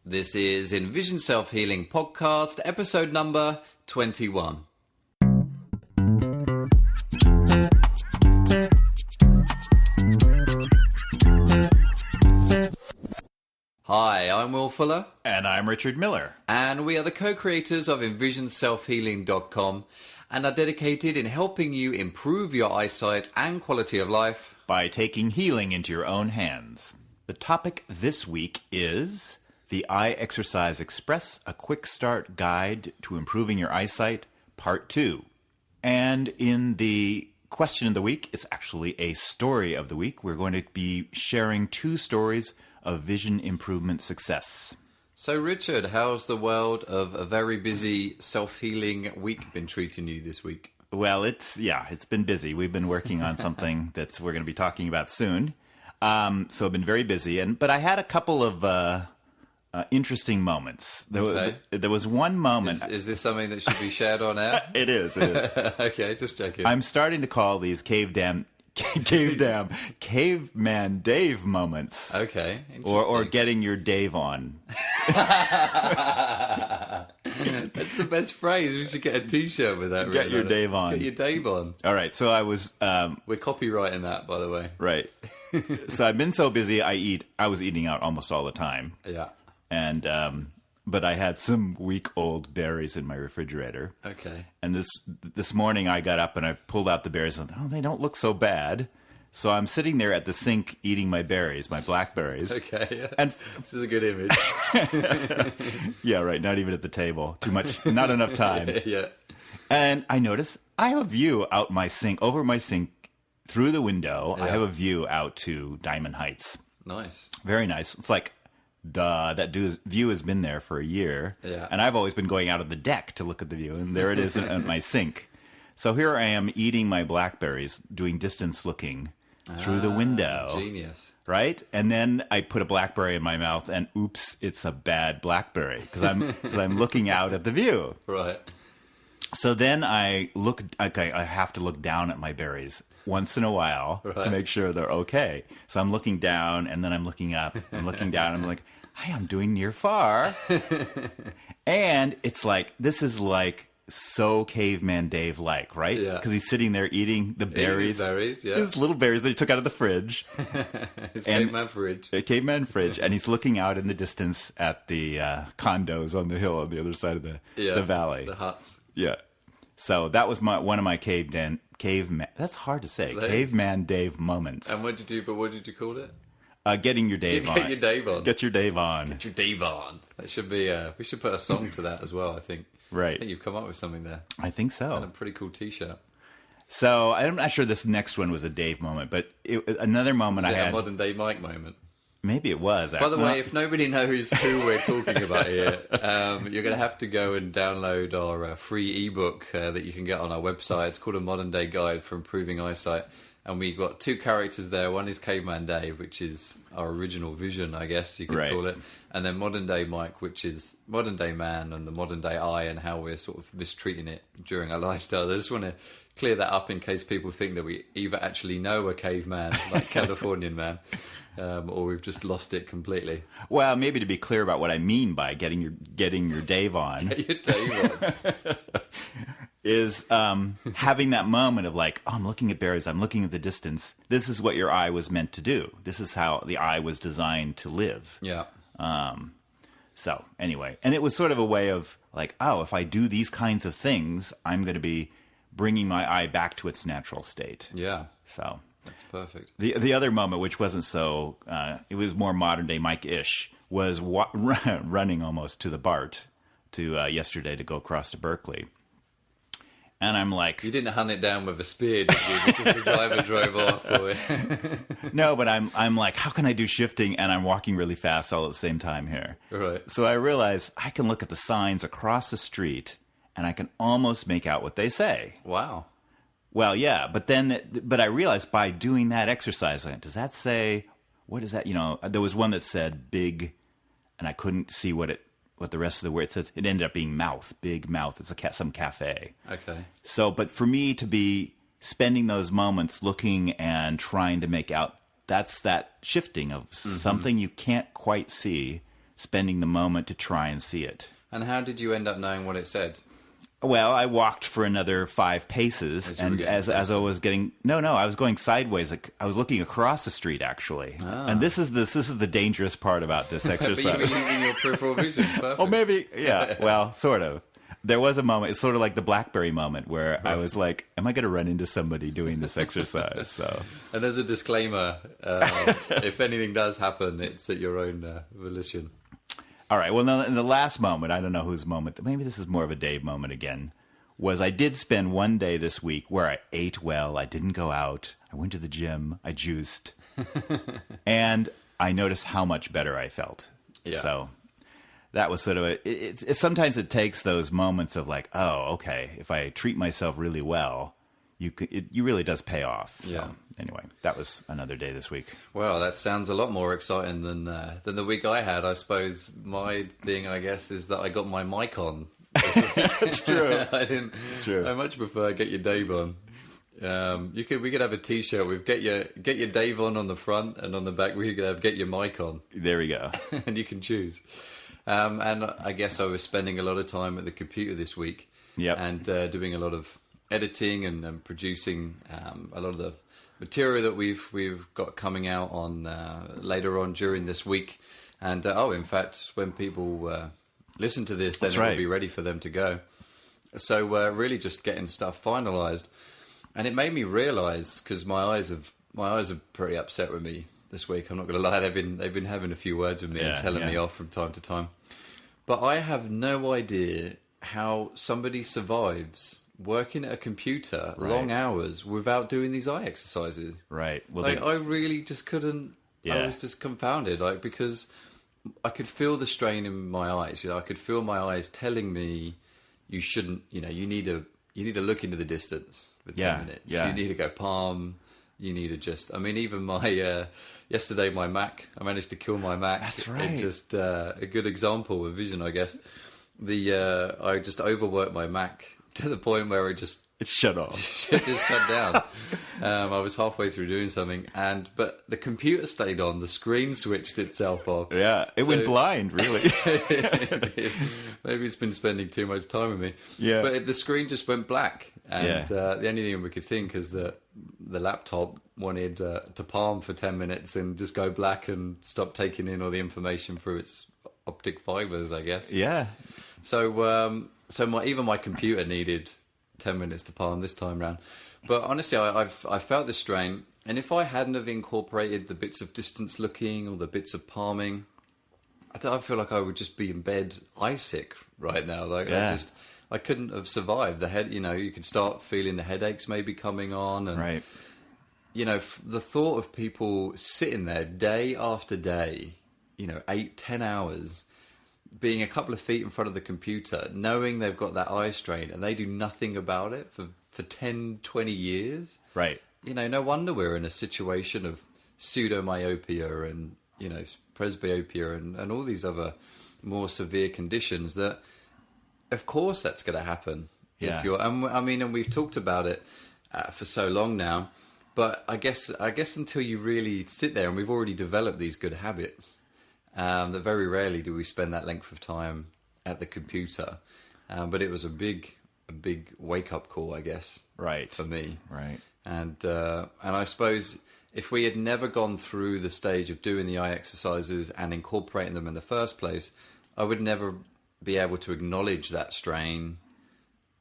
This is Envision Self-Healing Podcast, episode number 21. Hi, I'm Will Fuller. And I'm Richard Miller. And we are the co-creators of EnvisionSelfHealing.com and are dedicated in helping you improve your eyesight and quality of life by taking healing into your own hands. The topic this week is the Eye Exercise Express, a quick start guide to improving your eyesight, part 2. And in the question of the week, it's actually a story of the week. We're going to be sharing 2 stories of vision improvement success. So, Richard, how's the world of a very busy self-healing week been treating you this week? Well, it's been busy. We've been working on something that we're going to be talking about soon. So I've been very busy, but I had a couple of interesting moments. There was one moment. Is this something that should be shared on air? It is. Okay, just checking. I'm starting to call these caveman Dave moments. Okay, or getting your Dave on. That's the best phrase. We should get a T-shirt with that. Get your Dave on. Get your Dave on. All right. So I was. We're copywriting that, by the way. Right. So I've been so busy. I was eating out almost all the time. Yeah. And but I had some week-old berries in my refrigerator. Okay. And this morning I got up and I pulled out the berries and they don't look so bad. So I'm sitting there at the sink eating my berries, my blackberries. Okay. Yeah. And this is a good image. Yeah, right. Not even at the table. Too much. Not enough time. Yeah. And I notice I have a view out my sink, over my sink, through the window. Yeah. I have a view out to Diamond Heights. Nice. Very nice. It's like, that view has been there for a year. Yeah. And I've always been going out of the deck to look at the view. And there it is at my sink. So here I am eating my blackberries, doing distance looking through the window. Genius. Right? And then I put a blackberry in my mouth and oops, it's a bad blackberry because I'm looking out at the view. Right. So then I have to look down at my berries once in a while to make sure they're okay. So I'm looking down and then I'm looking up. I'm looking down. I'm like, hey, I'm doing near far. And it's like, this is like so caveman Dave-like, right? Yeah. Because he's sitting there eating the berries. His little berries that he took out of the fridge. His caveman fridge. A caveman fridge. And he's looking out in the distance at the condos on the hill on the other side of the valley. The huts. Yeah. So that was one of my caveman. That's hard to say. Caveman Dave moments. And what did you call it? Getting your Dave on. Get your Dave on. Get your Dave on. Get your Dave on. That should be. We should put a song to that as well. I think. Right. I think you've come up with something there. I think so. And a pretty cool T-shirt. So I'm not sure this next one was a Dave moment, but another moment I had. A modern day Mike moment. Maybe it was. By the way, if nobody knows who we're talking about here, you're going to have to go and download our free ebook that you can get on our website. It's called A Modern Day Guide for Improving Eyesight. And we've got 2 characters there. One is Caveman Dave, which is our original vision, I guess you could call it. And then Modern Day Mike, which is modern day man and the modern day eye and how we're sort of mistreating it during our lifestyle. I just want to clear that up in case people think that we either actually know a caveman, like Californian man, or we've just lost it completely. Well, maybe to be clear about what I mean by getting your Dave on. Get your Dave on. Is having that moment of like, oh, I'm looking at berries, I'm looking at the distance. This is what your eye was meant to do. This is how the eye was designed to live. Yeah. So anyway, and it was sort of a way of like, oh, if I do these kinds of things, I'm going to be bringing my eye back to its natural state. Yeah. So that's perfect. The other moment, which wasn't so, it was more modern day Mike-ish, was running almost to the BART to yesterday to go across to Berkeley. And I'm like... You didn't hunt it down with a spear, did you? Because the driver drove off. Or... No, but I'm like, how can I do shifting? And I'm walking really fast all at the same time here. Right. So I realized I can look at the signs across the street and I can almost make out what they say. Wow. Well, yeah, but I realized by doing that exercise, does that say, what is that? You know, there was one that said big, and I couldn't see what the rest of the word says. It ended up being mouth, big mouth. It's some cafe. Okay. So, but for me to be spending those moments looking and trying to make out, that's that shifting of something you can't quite see spending the moment to try and see it. And how did you end up knowing what it said? Well, I walked for another 5 paces, and as I was getting I was going sideways. Like, I was looking across the street, actually. And this is the dangerous part about this exercise. But you were using your peripheral vision. Perfect. Oh, maybe, yeah. Well, sort of. There was a moment. It's sort of like the BlackBerry moment where I was like, "Am I going to run into somebody doing this exercise?" So, and there's a disclaimer: if anything does happen, it's at your own volition. All right. Well, now, in the last moment, I don't know whose moment, maybe this is more of a Dave moment again, was I did spend one day this week where I ate well. I didn't go out. I went to the gym. I juiced. And I noticed how much better I felt. Yeah. So that was sort of sometimes it takes those moments of like, oh, okay, if I treat myself really well, it really does pay off. So, yeah. Anyway, that was another day this week. Well, that sounds a lot more exciting than the week I had. I suppose my thing, I guess, is that I got my mic on this week. It's true. It's true. I much prefer Get Your Dave On. We could have a T-shirt with Get Your Dave On the front, and on the back we could have Get Your Mic On. There we go. And you can choose. And I guess I was spending a lot of time at the computer this week. Yep. And doing a lot of editing and producing a lot of the material that we've got coming out on later on during this week. And in fact, when people listen to this, then it will be ready for them to go. So really just getting stuff finalized. And it made me realize, because my eyes are pretty upset with me this week. I'm not going to lie, they've been having a few words with me and telling me off from time to time. But I have no idea how somebody survives working at a computer long hours without doing these eye exercises. Right. Well, I really just couldn't. Yeah. I was just confounded, because I could feel the strain in my eyes. I could feel my eyes telling me you shouldn't. You need to look into the distance for 10 minutes. Yeah. You need to go palm. You need to just. I mean, even my yesterday, my Mac. I managed to kill my Mac. That's right. It's just a good example of vision, I guess. I just overworked my Mac to the point where it shut off. It just shut down. I was halfway through doing something, but the computer stayed on. The screen switched itself off. Yeah, it went blind, really. Maybe it's been spending too much time with me. Yeah. But the screen just went black. And the only thing we could think is that the laptop wanted to palm for 10 minutes and just go black and stop taking in all the information through its optic fibers, I guess. Yeah. So even my computer needed 10 minutes to palm this time round. But honestly, I felt the strain. And if I hadn't have incorporated the bits of distance looking or the bits of palming, I feel like I would just be in bed eye sick right now. I couldn't have survived. The head, you could start feeling the headaches maybe coming on. And, right. The thought of people sitting there day after day, 8-10 hours, being a couple of feet in front of the computer, knowing they've got that eye strain and they do nothing about it for 10, 20 years. Right. No wonder we're in a situation of pseudomyopia and, presbyopia and all these other more severe conditions that, of course, that's going to happen. Yeah. And we've talked about it for so long now, but I guess until you really sit there, and we've already developed these good habits, that very rarely do we spend that length of time at the computer. But it was a big wake-up call, I guess, right, for me. Right. And I suppose if we had never gone through the stage of doing the eye exercises and incorporating them in the first place, I would never be able to acknowledge that strain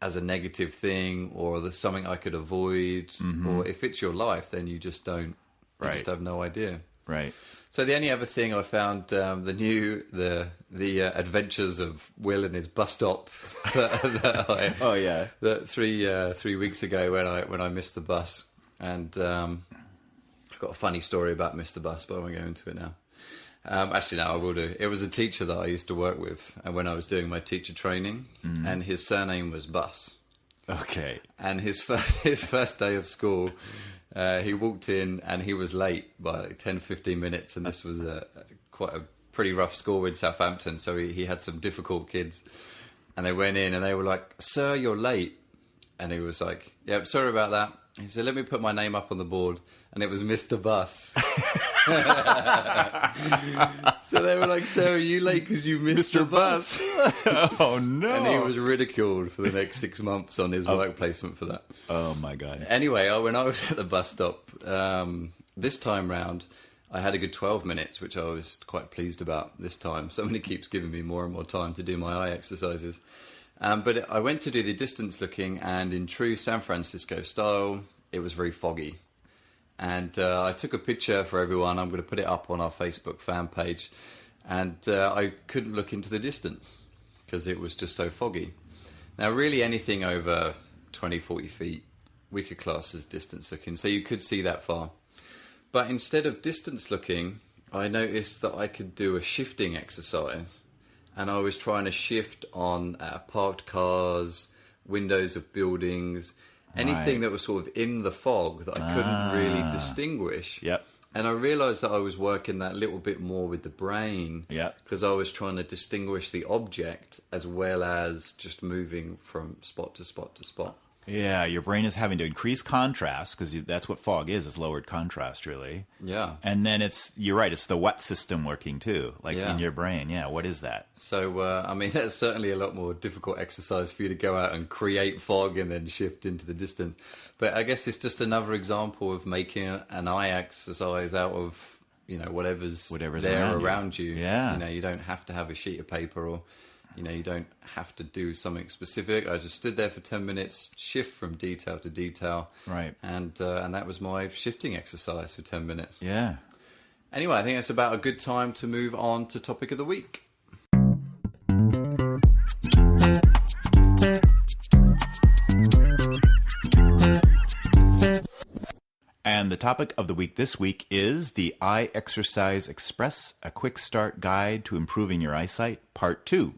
as a negative thing or something I could avoid. Mm-hmm. Or if it's your life, then you just don't. You just have no idea. Right. So the only other thing I found, the adventures of Will and his bus stop. That 3 weeks ago when I missed the bus, and I've got a funny story about missed the bus, but I won't go into it now. Actually, no, I will do. It was a teacher that I used to work with, and when I was doing my teacher training, and his surname was Bus. Okay. And his first day of school. He walked in and he was late by like 10-15 minutes, and this was quite a pretty rough school in Southampton, so he had some difficult kids. And they went in and they were like, "Sir, you're late." And he was like, "Yep, sorry about that." He said, "Let me put my name up on the board." And it was Mr. Bus. So they were like, "So are you late because you missed the bus?" Oh, no. And he was ridiculed for the next 6 months on his work placement for that. Oh, my God. Anyway, when I was at the bus stop, this time round, I had a good 12 minutes, which I was quite pleased about this time. Somebody keeps giving me more and more time to do my eye exercises. But I went to do the distance looking, and in true San Francisco style, it was very foggy. And I took a picture for everyone. I'm going to put it up on our Facebook fan page. And I couldn't look into the distance because it was just so foggy. Now, really anything over 20, 40 feet, we could class as distance looking. So you could see that far. But instead of distance looking, I noticed that I could do a shifting exercise. And I was trying to shift on parked cars, windows of buildings, anything that was sort of in the fog that I couldn't really distinguish. Yep. And I realised that I was working that little bit more with the brain. Yep. Because I was trying to distinguish the object as well as just moving from spot to spot to spot. Yeah, your brain is having to increase contrast because that's what fog is lowered contrast, really. Yeah. And then you're right, it's the what system working too, like Yeah. in your brain. Yeah, what is that? So, I mean, that's certainly a lot more difficult exercise for you to go out and create fog and then shift into the distance. But I guess it's just another example of making an eye exercise out of, whatever's there around you. Yeah. You don't have to have a sheet of paper or... you don't have to do something specific. I just stood there for 10 minutes, shift from detail to detail. Right. And that was my shifting exercise for 10 minutes. Yeah. Anyway, I think it's about a good time to move on to topic of the week. And the topic of the week this week is the Eye Exercise Express, a quick start guide to improving your eyesight, part 2.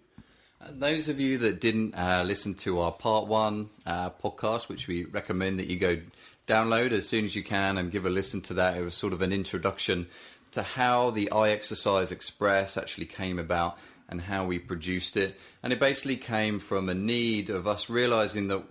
Those of you that didn't listen to our part 1 podcast, which we recommend that you go download as soon as you can and give a listen to that. It was sort of an introduction to how the Eye Exercise Express actually came about and how we produced it. And it basically came from a need of us realizing that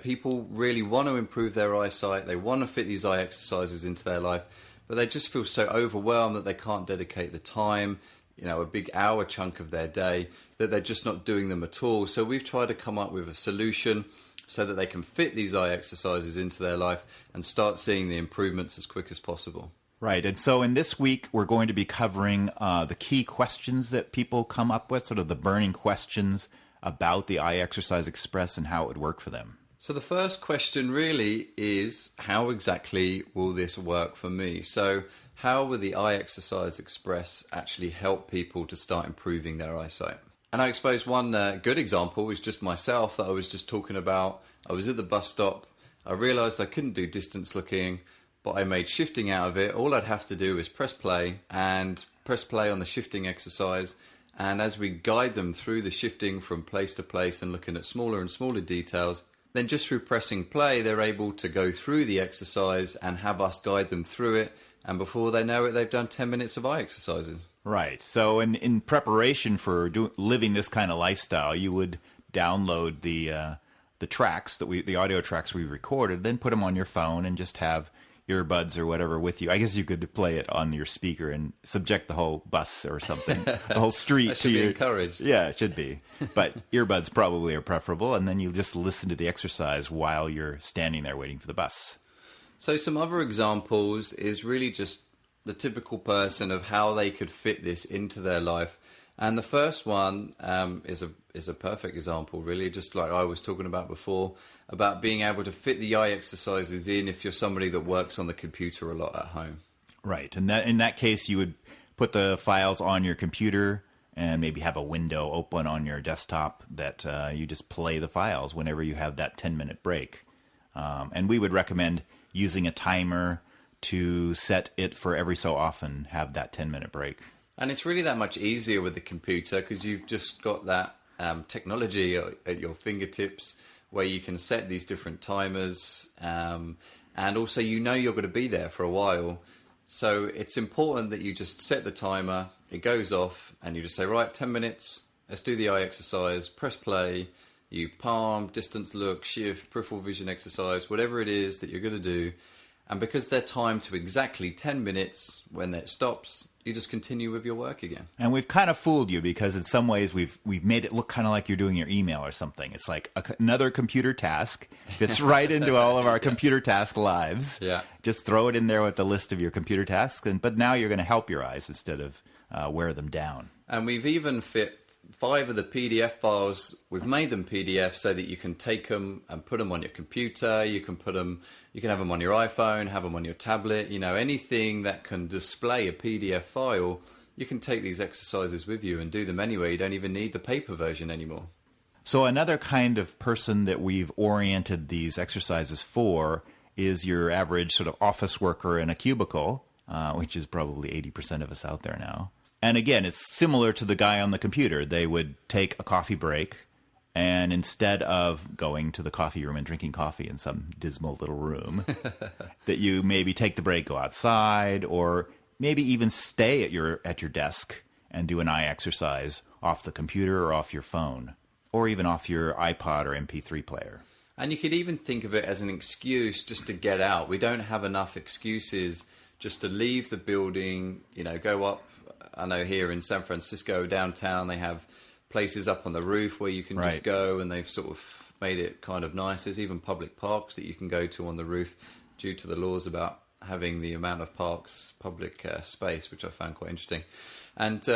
people really want to improve their eyesight. They want to fit these eye exercises into their life, but they just feel so overwhelmed that they can't dedicate the time, a big hour chunk of their day, that they're just not doing them at all. So we've tried to come up with a solution so that they can fit these eye exercises into their life and start seeing the improvements as quick as possible. Right. And so in this week, we're going to be covering the key questions that people come up with, sort of the burning questions about the Eye Exercise Express and how it would work for them. So the first question really is, how exactly will this work for me? So how will the Eye Exercise Express actually help people to start improving their eyesight? And I suppose one good example is just myself that I was just talking about. I was at the bus stop. I realised I couldn't do distance looking, but I made shifting out of it. All I'd have to do is press play on the shifting exercise. And as we guide them through the shifting from place to place and looking at smaller and smaller details, then just through pressing play, they're able to go through the exercise and have us guide them through it. And before they know it, they've done 10 minutes of eye exercises. Right. So in preparation for living this kind of lifestyle, you would download the tracks the audio tracks we recorded, then put them on your phone and just have earbuds or whatever with you. I guess you could play it on your speaker and subject the whole bus or something, the whole street that should be encouraged. Yeah, it should be. But earbuds probably are preferable, and then you just listen to the exercise while you're standing there waiting for the bus. So some other examples is really just the typical person of how they could fit this into their life. And the first one is a perfect example, really, just like I was talking about before, about being able to fit the eye exercises in if you're somebody that works on the computer a lot at home. Right. And in that case, you would put the files on your computer and maybe have a window open on your desktop that you just play the files whenever you have that 10-minute break. And we would recommend using a timer to set it for every so often, have that 10-minute break. And it's really that much easier with the computer because you've just got that technology at your fingertips where you can set these different timers, and also you're going to be there for a while. So it's important that you just set the timer, it goes off, and you just say, right, 10 minutes, let's do the eye exercise, press play, you palm, distance look, shift, peripheral vision exercise, whatever it is that you're going to do. And because they're timed to exactly 10 minutes, when it stops, you just continue with your work again. And we've kind of fooled you because in some ways we've made it look kind of like you're doing your email or something. It's like another computer task. Fits right into all of our computer task lives. Yeah. Just throw it in there with the list of your computer tasks. But now you're going to help your eyes instead of wear them down. And we've even fit 5 of the PDF files. We've made them PDF so that you can take them and put them on your computer. You can have them on your iPhone, have them on your tablet. Anything that can display a PDF file, you can take these exercises with you and do them anyway. You don't even need the paper version anymore. So another kind of person that we've oriented these exercises for is your average sort of office worker in a cubicle, which is probably 80% of us out there now. And again, it's similar to the guy on the computer. They would take a coffee break, and instead of going to the coffee room and drinking coffee in some dismal little room, that you maybe take the break, go outside, or maybe even stay at your desk and do an eye exercise off the computer or off your phone, or even off your iPod or MP3 player. And you could even think of it as an excuse just to get out. We don't have enough excuses just to leave the building, go up. I know here in San Francisco, downtown, they have places up on the roof where you can just go, and they've sort of made it kind of nice. There's even public parks that you can go to on the roof due to the laws about having the amount of parks, public space, which I found quite interesting. And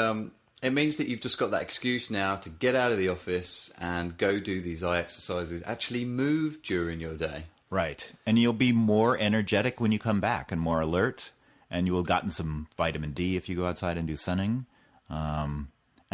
it means that you've just got that excuse now to get out of the office and go do these eye exercises, actually move during your day. Right. And you'll be more energetic when you come back and more alert. And you will have gotten some vitamin D if you go outside and do sunning. And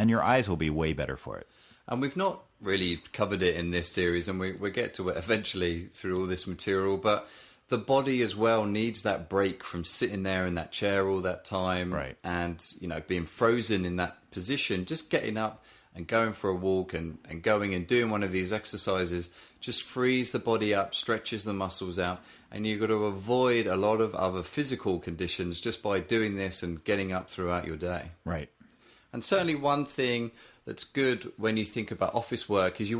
your eyes will be way better for it. And we've not really covered it in this series, and we'll get to it eventually through all this material. But the body as well needs that break from sitting there in that chair all that time. Right. And, being frozen in that position. Just getting up and going for a walk and going and doing one of these exercises just frees the body up, stretches the muscles out. And you've got to avoid a lot of other physical conditions just by doing this and getting up throughout your day. Right. And certainly one thing that's good when you think about office work is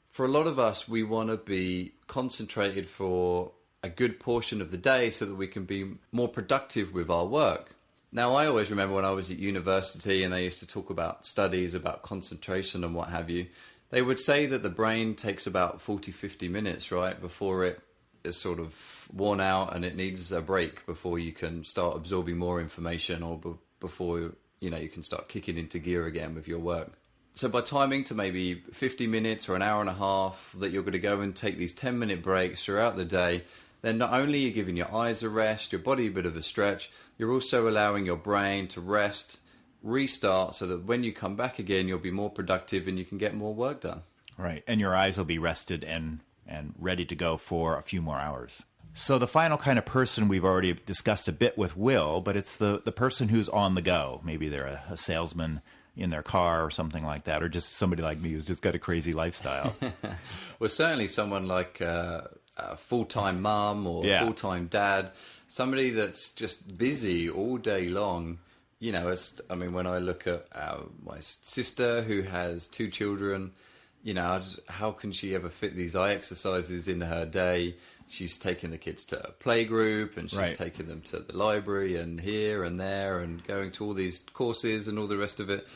for a lot of us, we want to be concentrated for a good portion of the day so that we can be more productive with our work. Now, I always remember when I was at university and they used to talk about studies, about concentration and what have you, they would say that the brain takes about 40, 50 minutes, right, before it is sort of worn out and it needs a break before you can start absorbing more information or before you can start kicking into gear again with your work. So by timing to maybe 50 minutes or an hour and a half that you're going to go and take these 10-minute breaks throughout the day, then not only are you giving your eyes a rest, your body a bit of a stretch, you're also allowing your brain to rest, restart, so that when you come back again, you'll be more productive and you can get more work done. Right, and your eyes will be rested and ready to go for a few more hours. So the final kind of person we've already discussed a bit with Will, but it's the person who's on the go. Maybe they're a salesman in their car or something like that, or just somebody like me who's just got a crazy lifestyle. Well, certainly someone like a full-time mom or full-time dad, somebody that's just busy all day long. When I look at my sister who has 2 children, how can she ever fit these eye exercises into her day? She's taking the kids to a playgroup and she's taking them to the library and here and there and going to all these courses and all the rest of it.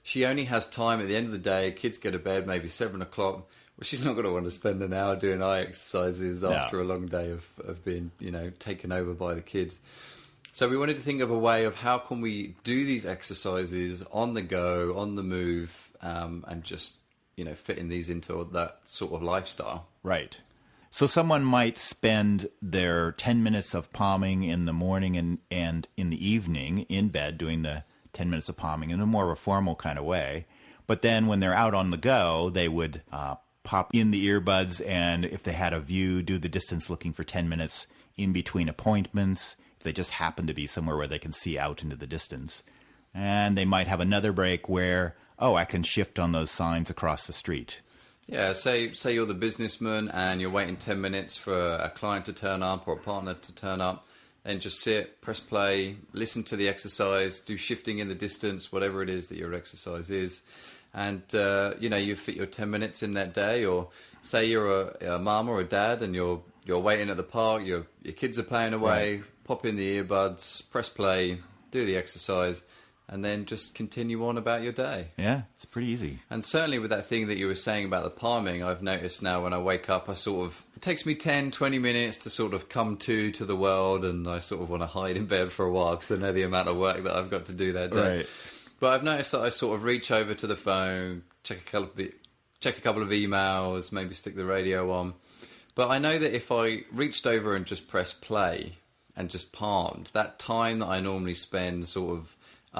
She only has time at the end of the day. Kids go to bed maybe 7 o'clock. Well, she's not going to want to spend an hour doing eye exercises after a long day of being, taken over by the kids. So we wanted to think of a way of how can we do these exercises on the go, on the move, and just, fitting these into that sort of lifestyle. Right. So someone might spend their 10 minutes of palming in the morning and in the evening in bed doing the 10 minutes of palming in a more of a formal kind of way. But then when they're out on the go, they would pop in the earbuds and if they had a view, do the distance looking for 10 minutes in between appointments. If they just happen to be somewhere where they can see out into the distance. And they might have another break where, I can shift on those signs across the street. Yeah, say you're the businessman and you're waiting 10 minutes for a client to turn up or a partner to turn up, and just sit, press play, listen to the exercise, do shifting in the distance, whatever it is that your exercise is. And, you fit your 10 minutes in that day. Or say you're a mom or a dad and you're waiting at the park, your kids are playing away, pop in the earbuds, press play, do the exercise, and then just continue on about your day. Yeah, it's pretty easy. And certainly with that thing that you were saying about the palming, I've noticed now when I wake up, it takes me 10, 20 minutes to sort of come to the world, and I sort of want to hide in bed for a while because I know the amount of work that I've got to do that day. Right. But I've noticed that I sort of reach over to the phone, check a couple of emails, maybe stick the radio on. But I know that if I reached over and just pressed play and just palmed, that time that I normally spend sort of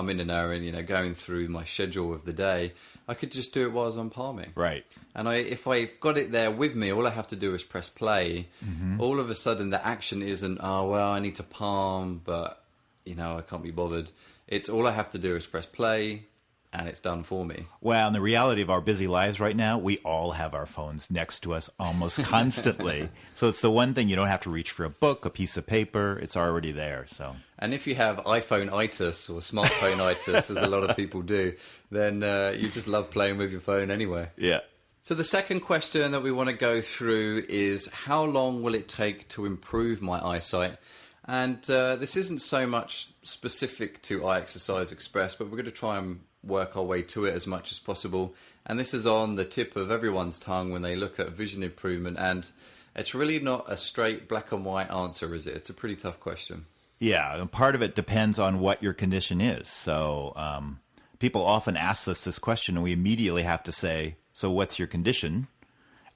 in and errand, going through my schedule of the day, I could just do it while I'm palming. Right. And if I've got it there with me, all I have to do is press play. Mm-hmm. All of a sudden, the action isn't, I need to palm, but, I can't be bothered. It's all I have to do is press play, and it's done for me. Well, in the reality of our busy lives right now, we all have our phones next to us almost constantly. So it's the one thing you don't have to reach for a book, a piece of paper. It's already there. So. And if you have iPhone-itis or smartphone-itis, as a lot of people do, then you just love playing with your phone anyway. Yeah. So the second question that we want to go through is, how long will it take to improve my eyesight? And this isn't so much specific to Eye Exercise Express, but we're going to try and work our way to it as much as possible. And this is on the tip of everyone's tongue when they look at vision improvement. And it's really not a straight black and white answer, is it? It's a pretty tough question. Yeah, and part of it depends on what your condition is. So people often ask us this question, and we immediately have to say, so what's your condition?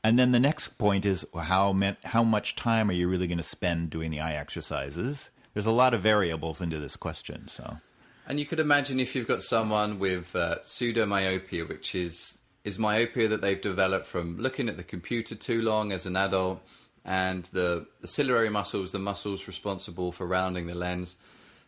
And then the next point is, how much time are you really going to spend doing the eye exercises? There's a lot of variables into this question. So, and you could imagine if you've got someone with pseudomyopia, which is myopia that they've developed from looking at the computer too long as an adult, and the ciliary muscles, the muscles responsible for rounding the lens,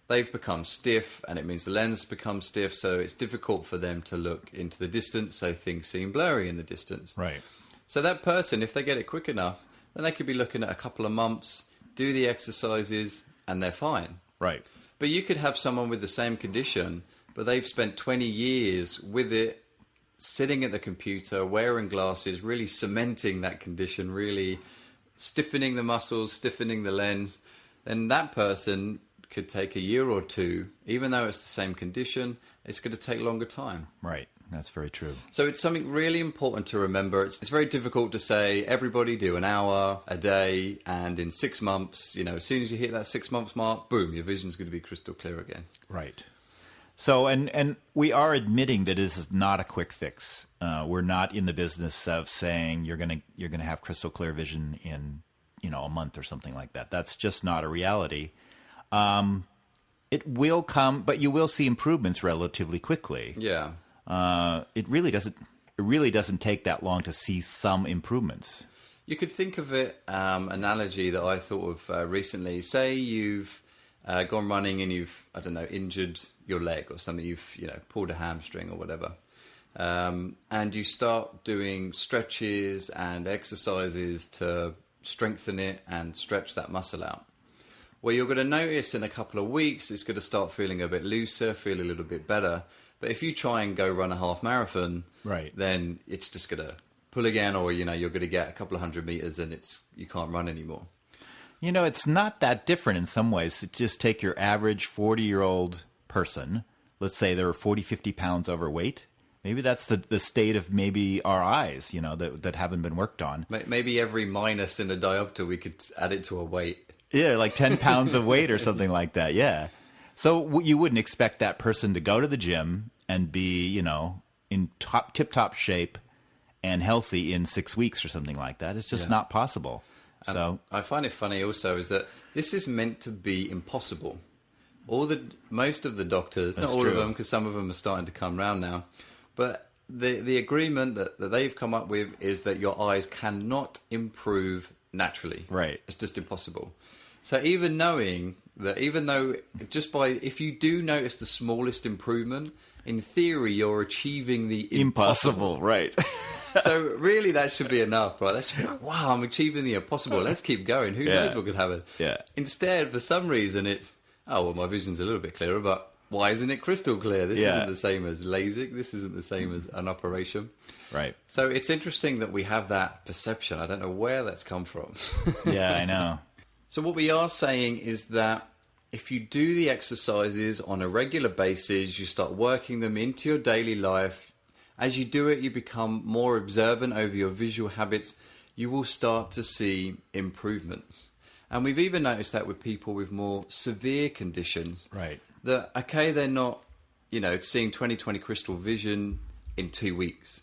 they've become stiff, and it means the lens becomes stiff, so it's difficult for them to look into the distance, so things seem blurry in the distance. Right. So that person, if they get it quick enough, then they could be looking at a couple of months, do the exercises, and they're fine. Right. But you could have someone with the same condition, but they've spent 20 years with it, sitting at the computer, wearing glasses, really cementing that condition, really stiffening the muscles, stiffening the lens. Then that person could take a year or two, even though it's the same condition, it's going to take longer time. Right. That's very true. So it's something really important to remember. It's very difficult to say, everybody do an hour a day, and in 6 months, as soon as you hit that 6 months mark, boom, your vision's going to be crystal clear again. Right. So, and we are admitting that this is not a quick fix. We're not in the business of saying you're going to have crystal clear vision in, a month or something like that. That's just not a reality. It will come, but you will see improvements relatively quickly. Yeah. It really doesn't take that long to see some improvements. You could think of it, analogy that I thought of recently. Say you've gone running and you've, injured your leg or something. You've, pulled a hamstring or whatever. And you start doing stretches and exercises to strengthen it and stretch that muscle out. Well, you're going to notice in a couple of weeks, it's going to start feeling a bit looser, feel a little bit better. But if you try and go run a half marathon, right, then it's just going to pull again, or, you're going to get a couple of 100 meters and you can't run anymore. It's not that different in some ways. Just take your average 40-year-old person. Let's say they're 40, 50 pounds overweight. Maybe that's the state of maybe our eyes, that haven't been worked on. Maybe every minus in a diopter, we could add it to a weight. Yeah, like 10 pounds of weight or something like that, yeah. So you wouldn't expect that person to go to the gym and be, in tip-top shape and healthy in 6 weeks or something like that. It's just not possible. So I find it funny also is that this is meant to be impossible. Most of the doctors, not all of them, because some of them are starting to come round now, but the agreement that they've come up with is that your eyes cannot improve naturally. Right. It's just impossible. So even knowing that, even though if you do notice the smallest improvement, in theory, you're achieving the impossible. Right. So really that should be enough, right? That should be like, wow, I'm achieving the impossible. Let's keep going. Who knows what could happen? Yeah. Instead, for some reason, it's, my vision's a little bit clearer, but why isn't it crystal clear? This isn't the same as LASIK. This isn't the same as an operation. Right. So it's interesting that we have that perception. I don't know where that's come from. Yeah, I know. So what we are saying is that if you do the exercises on a regular basis, you start working them into your daily life. As you do it, you become more observant over your visual habits. You will start to see improvements. And we've even noticed that with people with more severe conditions. Right. That, okay, they're not, seeing 20/20 crystal vision in 2 weeks.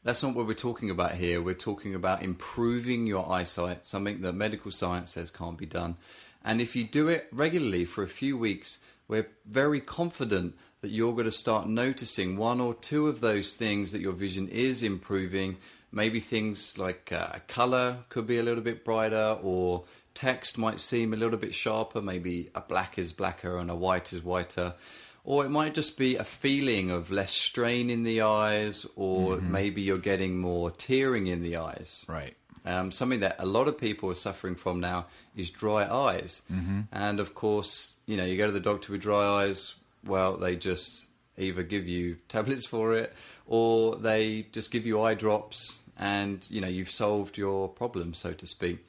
That's not what we're talking about here. We're talking about improving your eyesight, something that medical science says can't be done. And if you do it regularly for a few weeks, we're very confident that you're going to start noticing one or two of those things that your vision is improving. Maybe things like color could be a little bit brighter, or text might seem a little bit sharper. Maybe a black is blacker and a white is whiter. Or it might just be a feeling of less strain in the eyes, or maybe you're getting more tearing in the eyes. Right. Something that a lot of people are suffering from now is dry eyes. And of course, you go to the doctor with dry eyes, well, they just either give you tablets for it, or they just give you eye drops, and, you've solved your problem, so to speak.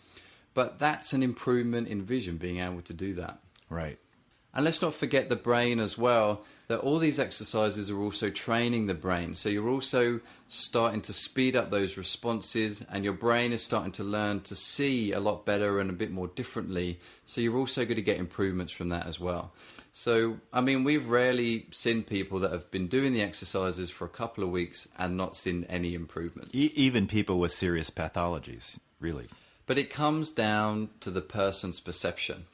But that's an improvement in vision, being able to do that. Right. And let's not forget the brain as well, that all these exercises are also training the brain. So you're also starting to speed up those responses, and your brain is starting to learn to see a lot better and a bit more differently. So you're also going to get improvements from that as well. So, we've rarely seen people that have been doing the exercises for a couple of weeks and not seen any improvement. Even people with serious pathologies, really. But it comes down to the person's perception.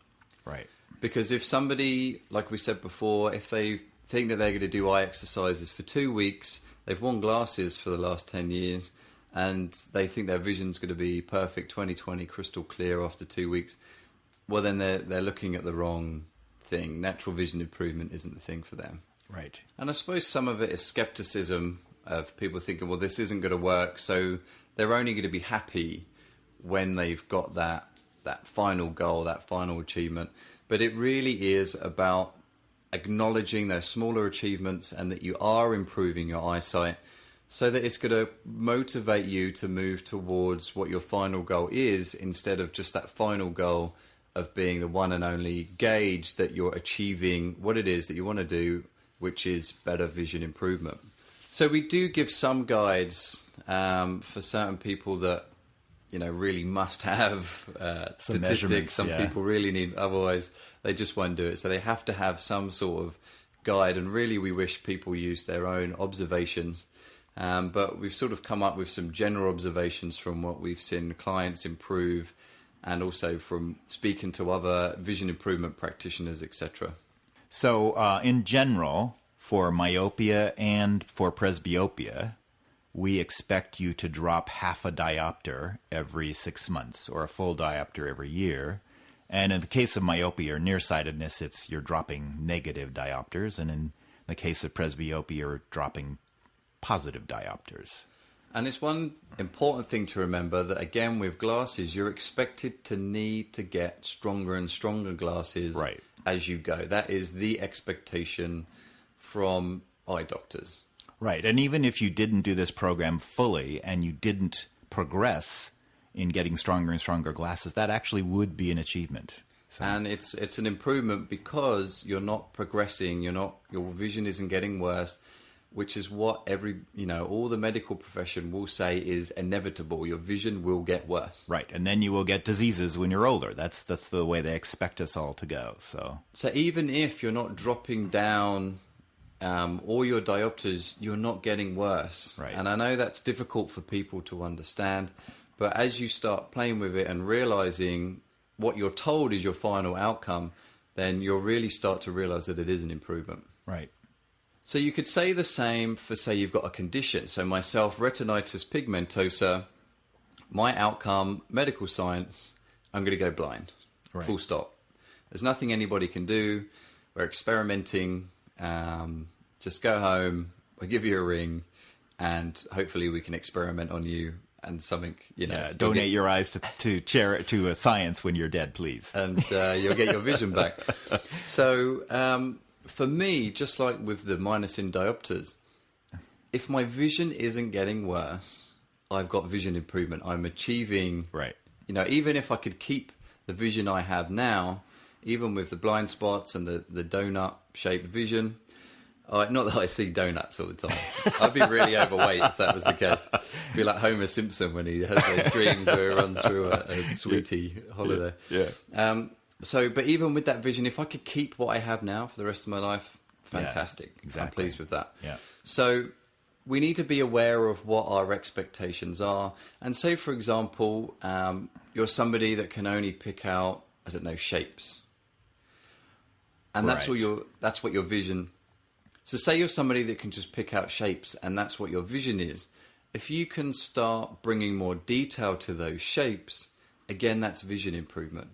Right. Because if somebody, like we said before, if they think that they're going to do eye exercises for 2 weeks, they've worn glasses for the last 10 years, and they think their vision's going to be perfect, 20/20 crystal clear after 2 weeks, well, then they're looking at the wrong thing. Natural vision improvement isn't the thing for them. Right. And I suppose some of it is skepticism of people thinking, well, this isn't going to work, so they're only going to be happy when they've got that final goal, that final achievement. But it really is about acknowledging those smaller achievements and that you are improving your eyesight, so that it's going to motivate you to move towards what your final goal is, instead of just that final goal of being the one and only gauge that you're achieving what it is that you want to do, which is better vision improvement. So we do give some guides for certain people that really must have statistics. Some people really need, otherwise they just won't do it. So they have to have some sort of guide, and really we wish people use their own observations. But we've sort of come up with some general observations from what we've seen clients improve, and also from speaking to other vision improvement practitioners, etc. So in general, for myopia and for presbyopia, we expect you to drop half a diopter every 6 months, or a full diopter every year. And in the case of myopia or nearsightedness, you're dropping negative diopters. And in the case of presbyopia, you're dropping positive diopters. And it's one important thing to remember that, again, with glasses, you're expected to need to get stronger and stronger glasses as you go. That is the expectation from eye doctors. Right. And even if you didn't do this program fully and you didn't progress in getting stronger and stronger glasses, that actually would be an achievement. So. And it's an improvement because you're not progressing, your vision isn't getting worse, which is what all the medical profession will say is inevitable. Your vision will get worse. Right. And then you will get diseases when you're older. That's the way they expect us all to go. So even if you're not dropping down all your diopters, you're not getting worse. Right. And I know that's difficult for people to understand, but as you start playing with it and realizing what you're told is your final outcome, then you'll really start to realize that it is an improvement. Right. So you could say the same for, say, you've got a condition. So myself, retinitis pigmentosa, my outcome, medical science, I'm going to go blind. Right. Full stop. There's nothing anybody can do. We're experimenting. Just go home, we'll give you a ring, and hopefully we can experiment on you and something, donate your eyes to science when you're dead, please. And you'll get your vision back. So for me, just like with the minus in diopters, if my vision isn't getting worse, I've got vision improvement. I'm achieving, right. Even if I could keep the vision I have now, even with the blind spots and the donut-shaped vision. Not that I see donuts all the time. I'd be really overweight if that was the case. I'd be like Homer Simpson when he has those dreams where he runs through a sweetie holiday. Yeah. But even with that vision, if I could keep what I have now for the rest of my life, fantastic. Yeah, exactly. I'm pleased with that. Yeah. So we need to be aware of what our expectations are. And say, for example, you're somebody that can only pick out, I don't know, shapes. And that's what your vision. So say you're somebody that can just pick out shapes and that's what your vision is. If you can start bringing more detail to those shapes, again, that's vision improvement.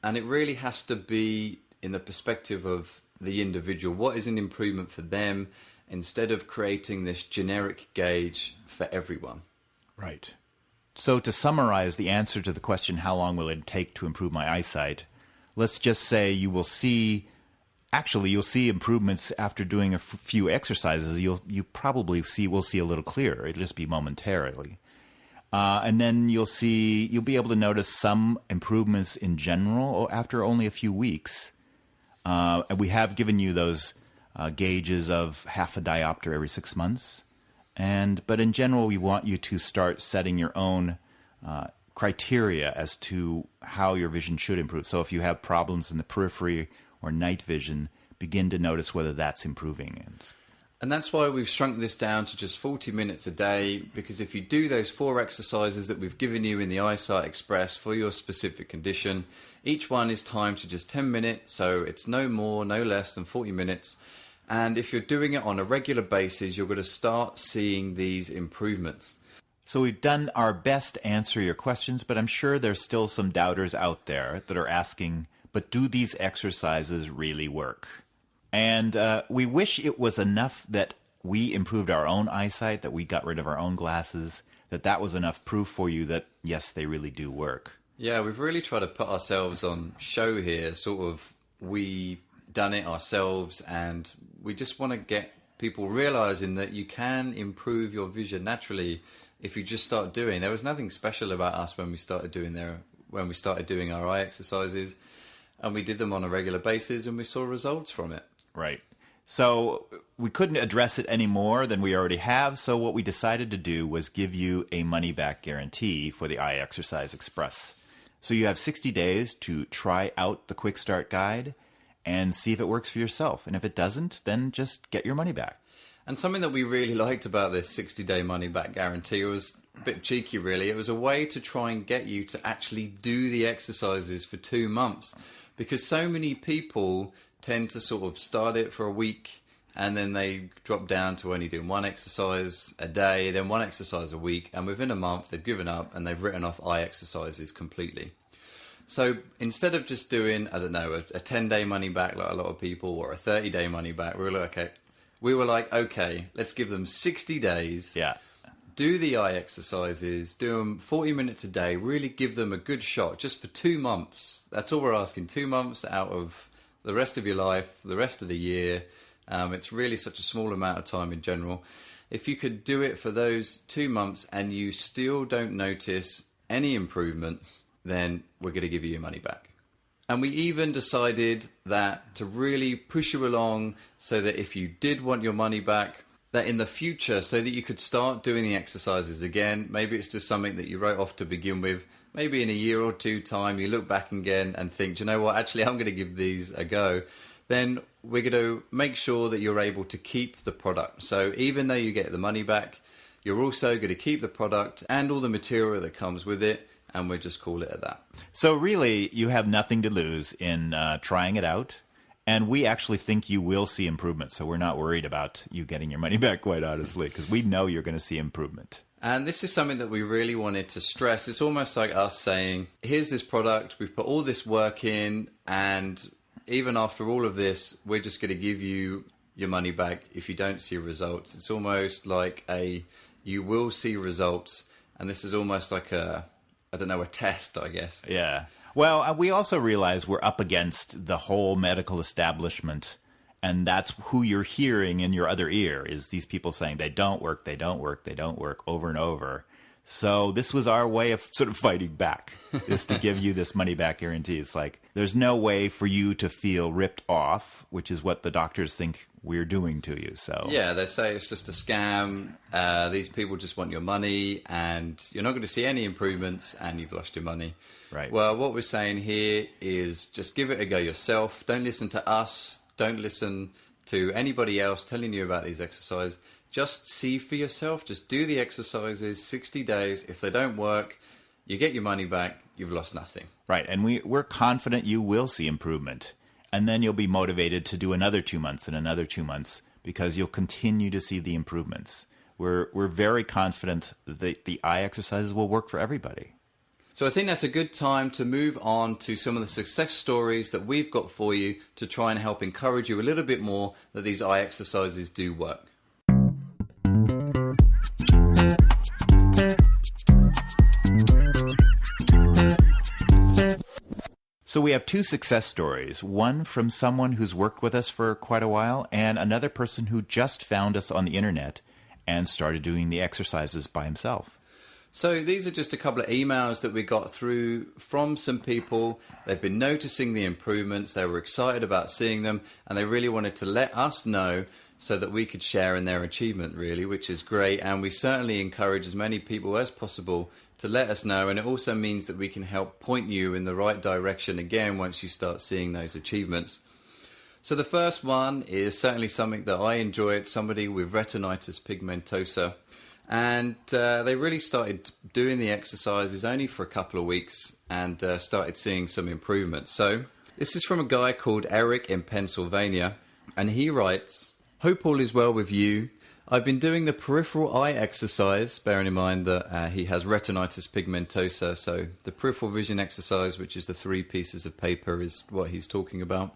And it really has to be in the perspective of the individual. What is an improvement for them instead of creating this generic gauge for everyone? Right. So to summarize the answer to the question, how long will it take to improve my eyesight? Let's just say you'll see improvements after doing a few exercises. You probably will see a little clearer. It'll just be momentarily. And then you'll be able to notice some improvements in general after only a few weeks. And we have given you those gauges of half a diopter every 6 months. But in general, we want you to start setting your own criteria as to how your vision should improve. So if you have problems in the periphery or night vision, begin to notice whether that's improving. And that's why we've shrunk this down to just 40 minutes a day, because if you do those 4 exercises that we've given you in the Eyesight Express for your specific condition, each one is timed to just 10 minutes, so it's no more, no less than 40 minutes. And if you're doing it on a regular basis, you're going to start seeing these improvements. So we've done our best to answer your questions, but I'm sure there's still some doubters out there that are asking, but do these exercises really work? And we wish it was enough that we improved our own eyesight, that we got rid of our own glasses, that was enough proof for you that, yes, they really do work. Yeah, we've really tried to put ourselves on show here. Sort of, we've done it ourselves, and we just want to get people realizing that you can improve your vision naturally if you just start doing. There was nothing special about us when we started doing our eye exercises. And we did them on a regular basis, and we saw results from it. Right. So we couldn't address it any more than we already have. So what we decided to do was give you a money-back guarantee for the Eye Exercise Express. So you have 60 days to try out the Quick Start Guide and see if it works for yourself. And if it doesn't, then just get your money back. And something that we really liked about this 60-day money-back guarantee was a bit cheeky, really. It was a way to try and get you to actually do the exercises for 2 months. Because so many people tend to sort of start it for a week and then they drop down to only doing 1 exercise a day, then 1 exercise a week, and within a month they've given up and they've written off eye exercises completely. So instead of just doing, I don't know, a 10-day money back like a lot of people, or a 30-day money back, we were like, okay, let's give them 60 days. Yeah. Do the eye exercises, do them 40 minutes a day, really give them a good shot just for 2 months. That's all we're asking, 2 months out of the rest of your life, the rest of the year. It's really such a small amount of time in general. If you could do it for those 2 months and you still don't notice any improvements, then we're going to give you your money back. And we even decided that to really push you along so that if you did want your money back, that in the future, so that you could start doing the exercises again, maybe it's just something that you wrote off to begin with, maybe in a year or 2 time, you look back again and think, do you know what, actually I'm going to give these a go, then we're going to make sure that you're able to keep the product. So even though you get the money back, you're also going to keep the product and all the material that comes with it, and we'll just call it at that. So really, you have nothing to lose in trying it out. And we actually think you will see improvement, so we're not worried about you getting your money back, quite honestly, because we know you're going to see improvement. And this is something that we really wanted to stress. It's almost like us saying, here's this product, we've put all this work in, and even after all of this, we're just going to give you your money back if you don't see results. It's almost like you will see results, and this is almost like a test, I guess. Yeah. Well, we also realize we're up against the whole medical establishment, and that's who you're hearing in your other ear, is these people saying they don't work over and over. So this was our way of sort of fighting back, is to give you this money-back guarantee. It's like, there's no way for you to feel ripped off, which is what the doctors think we're doing to you. So yeah, they say it's just a scam. These people just want your money, and you're not going to see any improvements, and you've lost your money. Right. Well, what we're saying here is just give it a go yourself. Don't listen to us. Don't listen to anybody else telling you about these exercises. Just see for yourself. Just do the exercises, 60 days. If they don't work, you get your money back. You've lost nothing. Right. And we're confident you will see improvement. And then you'll be motivated to do another 2 months and another 2 months, because you'll continue to see the improvements. We're very confident that the eye exercises will work for everybody. So I think that's a good time to move on to some of the success stories that we've got for you to try and help encourage you a little bit more that these eye exercises do work. So we have two success stories, one from someone who's worked with us for quite a while, and another person who just found us on the internet and started doing the exercises by himself. So these are just a couple of emails that we got through from some people. They've been noticing the improvements, they were excited about seeing them, and they really wanted to let us know so that we could share in their achievement, really, which is great. And we certainly encourage as many people as possible to let us know, and it also means that we can help point you in the right direction again once you start seeing those achievements. So the first one is certainly something that I enjoy. It's somebody with retinitis pigmentosa, and they really started doing the exercises only for a couple of weeks and started seeing some improvements. So this is from a guy called Eric in Pennsylvania, and he writes, "Hope all is well with you. I've been doing the peripheral eye exercise," bearing in mind that he has retinitis pigmentosa, so the peripheral vision exercise, which is the 3 pieces of paper, is what he's talking about.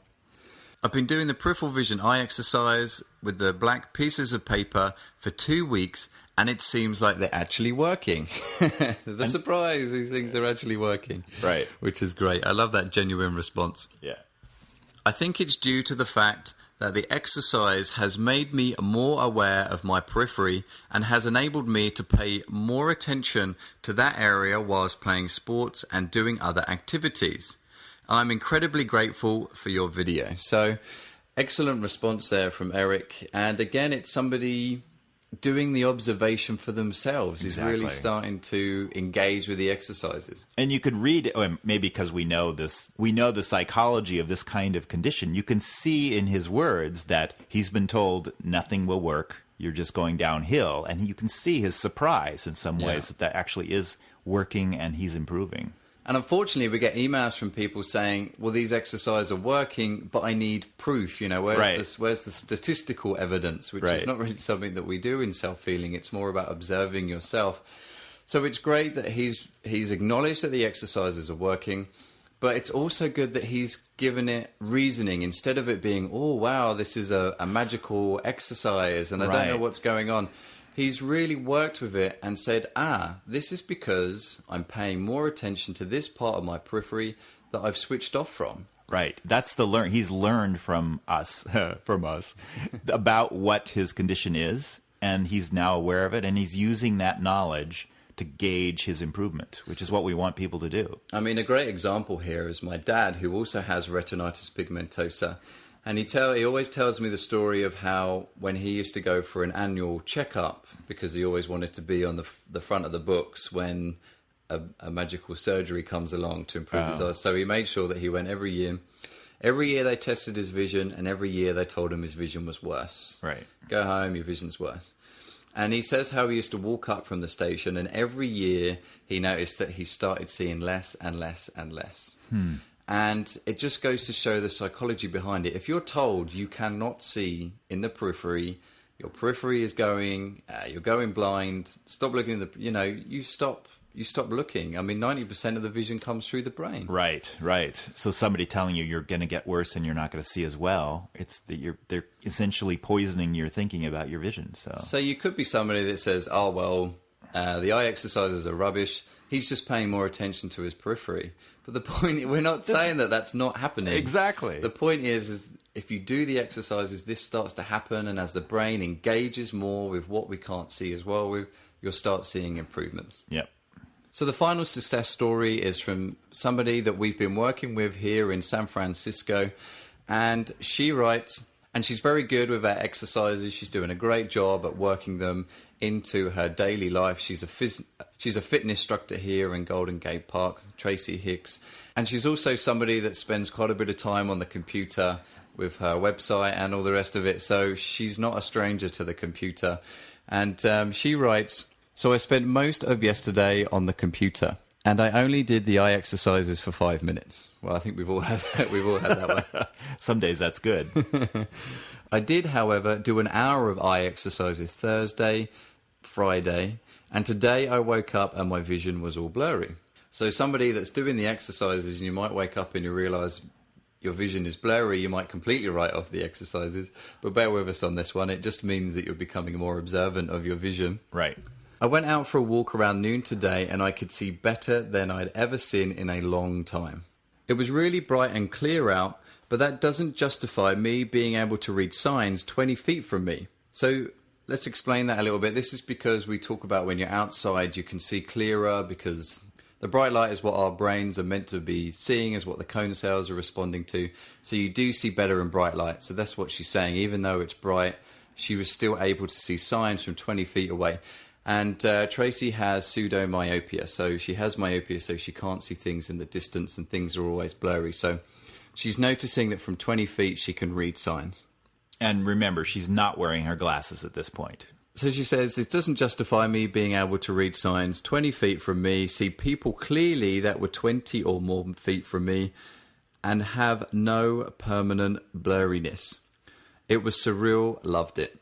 "I've been doing the peripheral vision eye exercise with the black pieces of paper for 2 weeks, and it seems like they're actually working." The surprise, these things are actually working. Right. Which is great. I love that genuine response. Yeah. "I think it's due to the fact that the exercise has made me more aware of my periphery and has enabled me to pay more attention to that area whilst playing sports and doing other activities. I'm incredibly grateful for your video." So, excellent response there from Eric. And again, it's somebody doing the observation for themselves. Exactly. Is really starting to engage with the exercises. And you could read, maybe because we know the psychology of this kind of condition, you can see in his words that he's been told nothing will work, you're just going downhill, and you can see his surprise in some ways that actually is working and he's improving. And unfortunately, we get emails from people saying, well, these exercises are working, but I need proof. You know, where's the statistical evidence, which is not really something that we do in self-healing. It's more about observing yourself. So it's great that he's acknowledged that the exercises are working, but it's also good that he's given it reasoning instead of it being, oh, wow, this is a magical exercise and I don't know what's going on. He's really worked with it and said, this is because I'm paying more attention to this part of my periphery that I've switched off from. Right. That's he's learned from us, about what his condition is, and he's now aware of it, and he's using that knowledge to gauge his improvement, which is what we want people to do. I mean, a great example here is my dad, who also has retinitis pigmentosa. And he always tells me the story of how when he used to go for an annual checkup, because he always wanted to be on the front of the books when a magical surgery comes along to improve his eyes. So he made sure that he went every year. Every year they tested his vision, and every year they told him his vision was worse. Right. Go home, your vision's worse. And he says how he used to walk up from the station, and every year he noticed that he started seeing less and less and less. And it just goes to show the psychology behind it. If you're told you cannot see in the periphery, your periphery is going, you're going blind, stop looking at you stop looking. I mean, 90% of the vision comes through the brain. Right. So somebody telling you you're going to get worse and you're not going to see as well, it's that they're essentially poisoning your thinking about your vision. So you could be somebody that says, oh, well, the eye exercises are rubbish. He's just paying more attention to his periphery. But the point, we're not saying that that's not happening. Exactly. The point is if you do the exercises, this starts to happen. And as the brain engages more with what we can't see as well, with you'll start seeing improvements. Yep. So the final success story is from somebody that we've been working with here in San Francisco. And she writes, and she's very good with her exercises. She's doing a great job at working them into her daily life. She's a fitness instructor here in Golden Gate Park, Tracy Hicks. And she's also somebody that spends quite a bit of time on the computer with her website and all the rest of it. So she's not a stranger to the computer. And she writes, so I spent most of yesterday on the computer, and I only did the eye exercises for 5 minutes. Well, I think we've all had that. We've all had that one. Some days that's good. I did, however, do an hour of eye exercises Thursday, Friday, and today I woke up and my vision was all blurry. So somebody that's doing the exercises, and you might wake up and you realize your vision is blurry, you might completely write off the exercises. But bear with us on this one. It just means that you're becoming more observant of your vision. Right. I went out for a walk around noon today and I could see better than I'd ever seen in a long time. It was really bright and clear out, but that doesn't justify me being able to read signs 20 feet from me. So let's explain that a little bit. This is because we talk about when you're outside, you can see clearer because the bright light is what our brains are meant to be seeing, is what the cone cells are responding to. So you do see better in bright light. So that's what she's saying. Even though it's bright, she was still able to see signs from 20 feet away. And Tracy has pseudomyopia, so she has myopia, so she can't see things in the distance and things are always blurry. So she's noticing that from 20 feet she can read signs. And remember, she's not wearing her glasses at this point. So she says, it doesn't justify me being able to read signs 20 feet from me, see people clearly that were 20 or more feet from me, and have no permanent blurriness. It was surreal, loved it.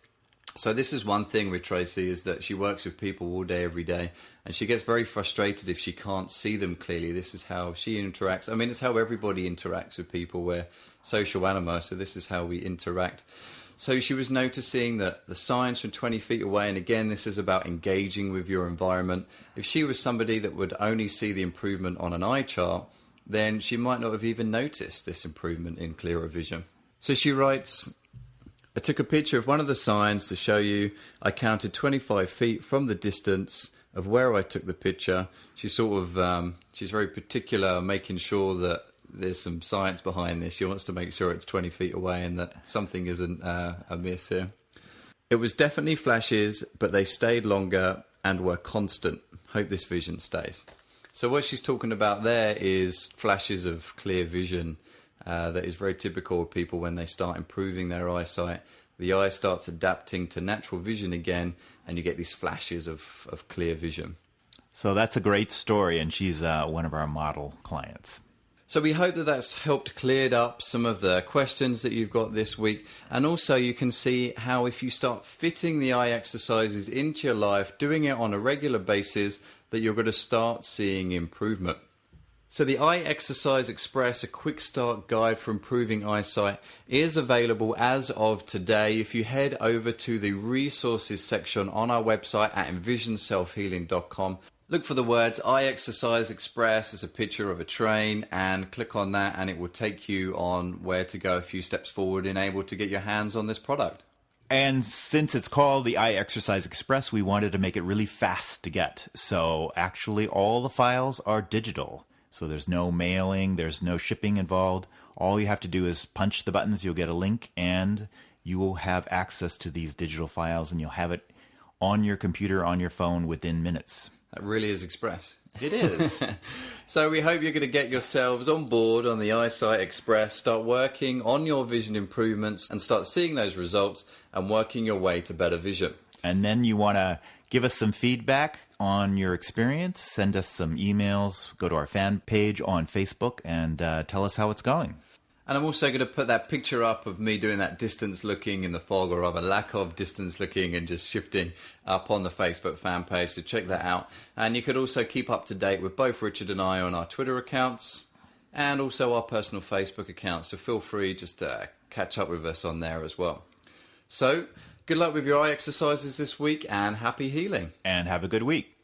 So this is one thing with Tracy, is that she works with people all day, every day, and she gets very frustrated if she can't see them clearly. This is how she interacts. I mean, it's how everybody interacts with people. We're social animals, so this is how we interact. So she was noticing that the signs from 20 feet away, and again, this is about engaging with your environment. If she was somebody that would only see the improvement on an eye chart, then she might not have even noticed this improvement in clearer vision. So she writes, I took a picture of one of the signs to show you. I counted 25 feet from the distance of where I took the picture. She's sort of, she's very particular, making sure that there's some science behind this. She wants to make sure it's 20 feet away and that something isn't amiss here. It was definitely flashes, but they stayed longer and were constant. Hope this vision stays. So what she's talking about there is flashes of clear vision. That is very typical of people when they start improving their eyesight. The eye starts adapting to natural vision again, and you get these flashes of clear vision. So that's a great story, and she's one of our model clients. So we hope that that's helped cleared up some of the questions that you've got this week. And also you can see how if you start fitting the eye exercises into your life, doing it on a regular basis, that you're going to start seeing improvement. So the Eye Exercise Express, a quick start guide for improving eyesight, is available as of today. If you head over to the resources section on our website at envisionselfhealing.com, look for the words Eye Exercise Express as a picture of a train and click on that, and it will take you on where to go a few steps forward and able to get your hands on this product. And since it's called the Eye Exercise Express, we wanted to make it really fast to get. So actually all the files are digital. So there's no mailing, there's no shipping involved. All you have to do is punch the buttons, you'll get a link, and you will have access to these digital files, and you'll have it on your computer, on your phone within minutes. That really is express. It is. So we hope you're going to get yourselves on board on the Eyesight Express, start working on your vision improvements and start seeing those results and working your way to better vision. And then you want to give us some feedback on your experience, send us some emails, go to our fan page on Facebook and tell us how it's going. And I'm also going to put that picture up of me doing that distance looking in the fog, or rather lack of distance looking, and just shifting up on the Facebook fan page, so check that out. And you could also keep up to date with both Richard and I on our Twitter accounts and also our personal Facebook accounts, so feel free just to catch up with us on there as well. So good luck with your eye exercises this week, and happy healing. And have a good week.